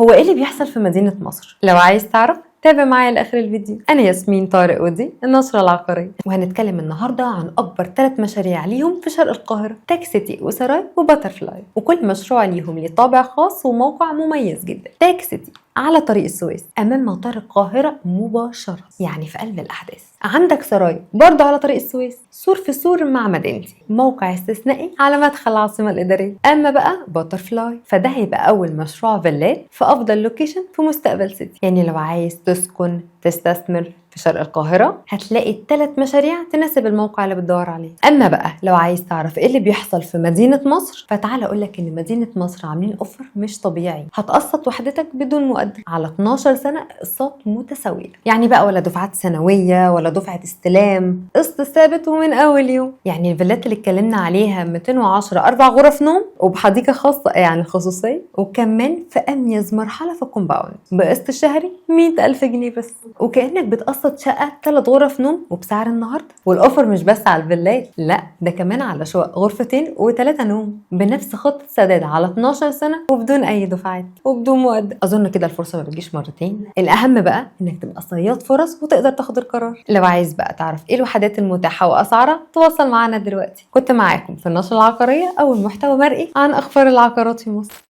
هو ايه اللي بيحصل في مدينة مصر؟ لو عايز تعرف تابع معايا لاخر الفيديو. انا ياسمين طارق ودي النشرة العقارية، وهنتكلم النهاردة عن اكبر 3 مشاريع ليهم في شرق القاهرة: تاج سيتي وسراي وباترفلاي، وكل مشروع ليهم ليه طابع خاص وموقع مميز جدا. تاج سيتي على طريق السويس امام مطار القاهرة مباشرة، يعني في قلب الاحداث. عندك سراي برضه على طريق السويس، سور في سور مع مدينتي، موقع استثنائي على مدخل العاصمة الإدارية. أما بقى باترفلاي فده هيبقى أول مشروع فيلات في أفضل لوكيشن في مستقبل سيتي. يعني لو عايز تسكن تستثمر في شرق القاهرة هتلاقي ال3 مشاريع تناسب الموقع اللي بتدور عليه. أما بقى لو عايز تعرف إيه اللي بيحصل في مدينة مصر فتعال أقولك إن مدينة مصر عاملين أوفر مش طبيعي. هتقسط وحدتك بدون مقدم على 12 سنة اقساط متساوية، يعني بقى ولا دفعات سنوية ولا دفعة استلام، قسط ثابت ومن أول يوم. يعني الفيلات اللي اتكلمنا عليها 210 4 غرف نوم وبحديقة خاصة يعني خصوصية، وكمان في أميز مرحلة في الكومباوند بقسط شهري 100,000 جنيه بس، وكأنك بتقسط شقة 3 غرف نوم وبسعر النهاردة. والأوفر مش بس على الفيلات، لا ده كمان على شقق غرفتين و3 نوم بنفس خطة سداد على 12 سنة وبدون أي دفعات وبدون مقدم. أظن كده الفرصة ما بتجيش مرتين. الأهم بقى إنك تبقى صياد فرص وتقدر تاخد القرار. لو عايز بقى تعرف إيه الوحدات المتاحة وأسعارها تواصل معنا دلوقتي. كنت معاكم في النشرة العقارية، أول محتوى مرئي عن أخبار العقارات في مصر.